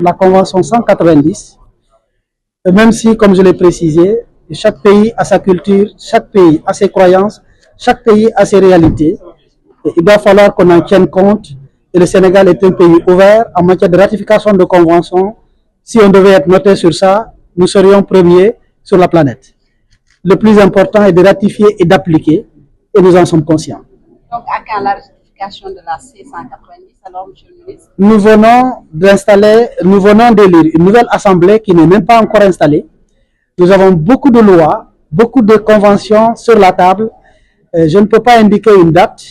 la Convention 190, même si, comme je l'ai précisé, chaque pays a sa culture, chaque pays a ses croyances, chaque pays a ses réalités. Et il va falloir qu'on en tienne compte. Et le Sénégal est un pays ouvert en matière de ratification de conventions. Si on devait être noté sur ça, nous serions premiers sur la planète. Le plus important est de ratifier et d'appliquer, et nous en sommes conscients. Donc, à quand la ratification de la C190, alors, monsieur le ministre? Nous venons d'élire une nouvelle assemblée qui n'est même pas encore installée. Nous avons beaucoup de lois, beaucoup de conventions sur la table. Je ne peux pas indiquer une date,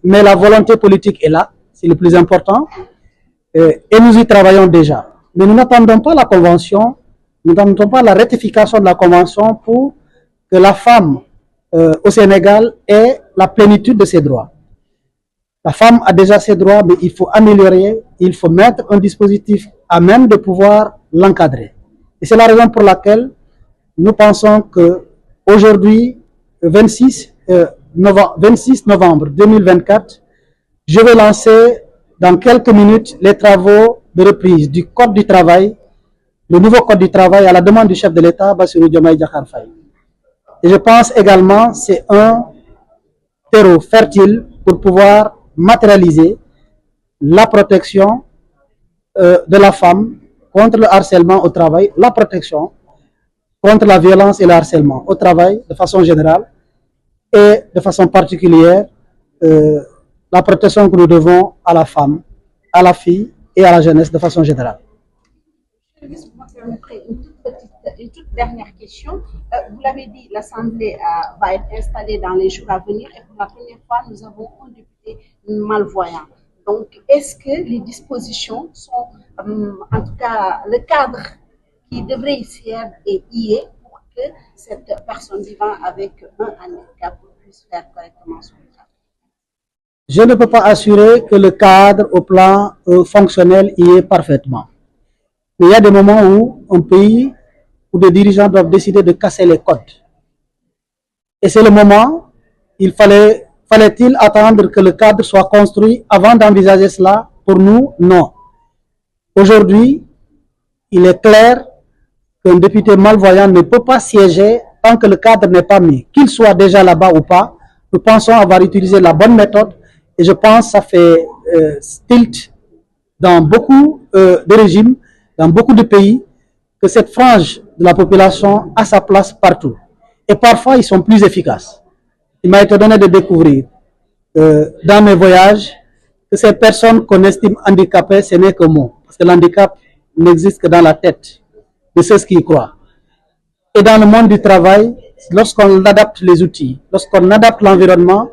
mais la volonté politique est là, c'est le plus important. Et nous y travaillons déjà. Mais nous n'attendons pas la convention, nous n'attendons pas la ratification de la convention pour que la femme au Sénégal ait la plénitude de ses droits. La femme a déjà ses droits, mais il faut améliorer, il faut mettre un dispositif à même de pouvoir l'encadrer. Et c'est la raison pour laquelle nous pensons que aujourd'hui, 26 novembre 2024, je vais lancer dans quelques minutes les travaux de reprise du Code du travail, le nouveau Code du travail à la demande du chef de l'État, Bassirou Diomaye Diakhar Faye. Et je pense également que c'est un terreau fertile pour pouvoir matérialiser la protection de la femme contre le harcèlement au travail, la protection contre la violence et le harcèlement au travail de façon générale et de façon particulière la protection que nous devons à la femme, à la fille et à la jeunesse de façon générale. Vous me permettrez une toute dernière question. Vous l'avez dit, l'Assemblée va être installée dans les jours à venir et pour la première fois, nous avons un député malvoyant. Donc, est-ce que les dispositions sont, en tout cas, le cadre qui devrait y être pour que cette personne vivant avec un handicap puisse faire correctement son travail? Je ne peux pas assurer que le cadre au plan fonctionnel y est parfaitement. Mais il y a des moments où un pays ou des dirigeants doivent décider de casser les codes. Et c'est le moment, fallait-il attendre que le cadre soit construit avant d'envisager cela? Pour nous, non. Aujourd'hui, il est clair qu'un député malvoyant ne peut pas siéger tant que le cadre n'est pas mis. Qu'il soit déjà là-bas ou pas, nous pensons avoir utilisé la bonne méthode et je pense que ça fait tilt dans beaucoup de régimes, dans beaucoup de pays, que cette frange de la population a sa place partout. Et parfois, ils sont plus efficaces. Il m'a été donné de découvrir dans mes voyages que ces personnes qu'on estime handicapées, ce n'est que mot. Parce que l'handicap n'existe que dans la tête de ceux qui y croient. Et dans le monde du travail, lorsqu'on adapte les outils, lorsqu'on adapte l'environnement,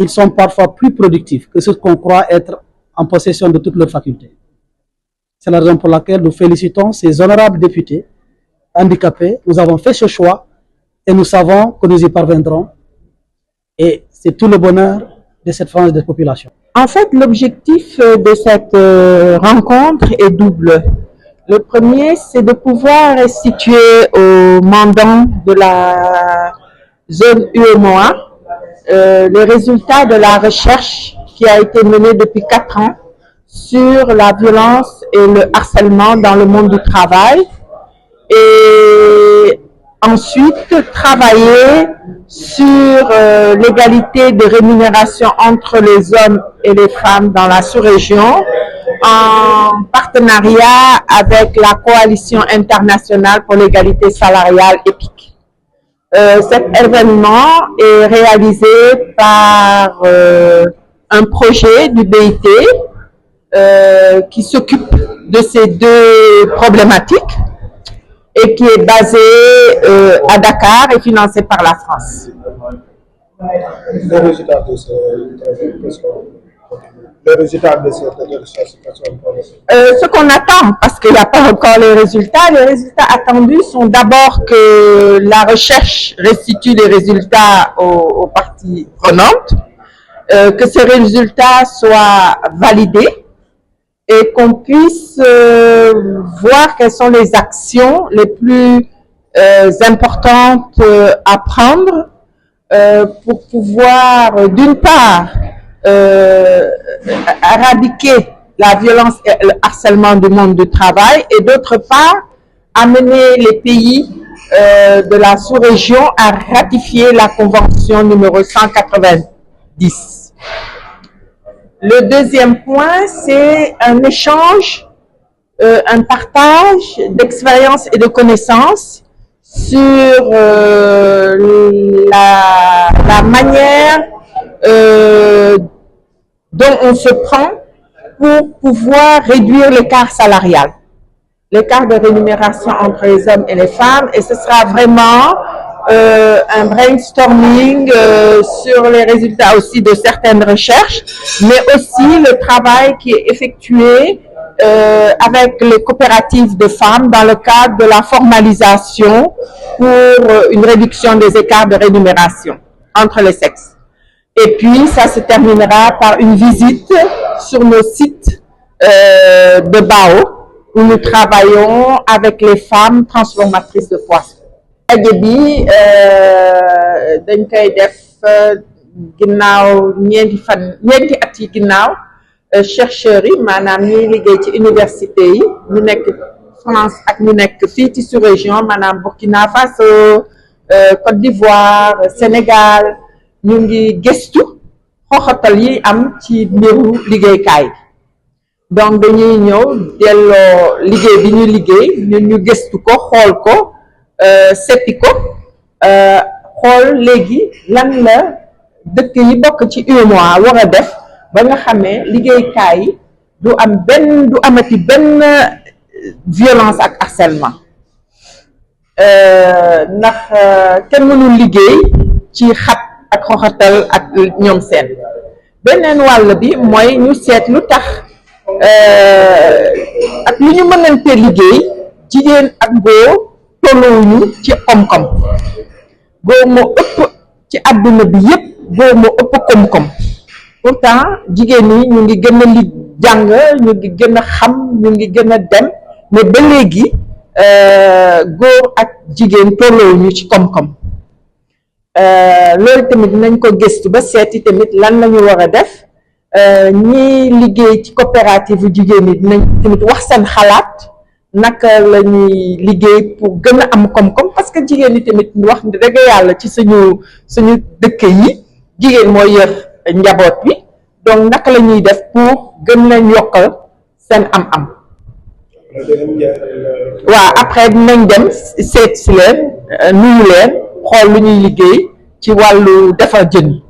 ils sont parfois plus productifs que ceux qu'on croit être en possession de toutes leurs facultés. C'est la raison pour laquelle nous félicitons ces honorables députés handicapés. Nous avons fait ce choix et nous savons que nous y parviendrons. Et c'est tout le bonheur de cette frange de population. En fait, l'objectif de cette rencontre est double. Le premier, c'est de pouvoir restituer aux mandants de la zone UEMOA les résultats de la recherche qui a été menée depuis 4 ans sur la violence et le harcèlement dans le monde du travail et ensuite travailler sur l'égalité de rémunération entre les hommes et les femmes dans la sous-région en partenariat avec la Coalition internationale pour l'égalité salariale EPIC. Cet événement est réalisé par un projet du BIT qui s'occupe de ces deux problématiques et qui est basé à Dakar et financé par la France. Le résultat de ce qu'on attend, parce qu'il n'y a pas encore les résultats attendus sont d'abord que la recherche restitue les résultats aux parties prenantes, que ces résultats soient validés et qu'on puisse voir quelles sont les actions les plus importantes à prendre pour pouvoir, d'une part, éradiquer la violence et le harcèlement du monde du travail, et d'autre part, amener les pays de la sous-région à ratifier la convention numéro 190. Le deuxième point, c'est un échange, un partage d'expériences et de connaissances sur la manière dont on se prend pour pouvoir réduire l'écart salarial, l'écart de rémunération entre les hommes et les femmes, et ce sera vraiment un brainstorming sur les résultats aussi de certaines recherches, mais aussi le travail qui est effectué avec les coopératives de femmes dans le cadre de la formalisation pour une réduction des écarts de rémunération entre les sexes. Et puis, ça se terminera par une visite sur nos sites de BAO, où nous travaillons avec les femmes transformatrices de poissons. daje bi dañ koy def ginnaaw ñeenti at yi ginnaaw chercheurs yi maanaam ñuy liggéey ci université yi ñu nekk France ak ñu nekk fii ci sous-région maanaam Burkina Faso, Côte d'Ivoire, Sénégal, ñu ngi gëstu xoxatal yi am ci mbiru liggéeykaay bi. Donc dañuy ñëw delloo liggéey bi ñu liggéey ñun ñu gëstu ko xool ko seppi ko xool léegi lan la dëkk yi bokk ci UEMOA war a def ba nga xamee liggéeykaay yi du amati benn violence ak harcèlement ndax kenn mënul liggéey ci xat ak xoxatal ak ñoom seen. Beneen wàll bi mooy ñu seet lu tax ak lu ñu mënante liggéey jigéen ak góor tolluwuñu ci koom-koom. Góor moo ëpp ci àdduna bi yépp, góor moo ëpp koom-koom. Pourtant jigéen ñi ñu ngi gën a jàng, ñu ngi gën a xam, ñu ngi gën a dem, mais ba léegi góor ak jigéen tolluwuñu ci koom-koom. Loolu tamit nañ ko gëstu ba seeti tamit lan lañu war a def. Ñi liggéey ci coopérative jigéen ñi dinañ tamit wax seen xalaat naka la ñuy liggéey pour gën a am koom-koom, parce que jigéen ñi tamit wax dëgg yàlla ci suñu dëkk yi jigéen mooy yor njaboot bi, donc naka la ñuy def pour gën leen yokkal seen am-am. waaw après dinañ dem seet si leen nuyu leen xool lu ñuy liggéey ci wàllu defar jën yi.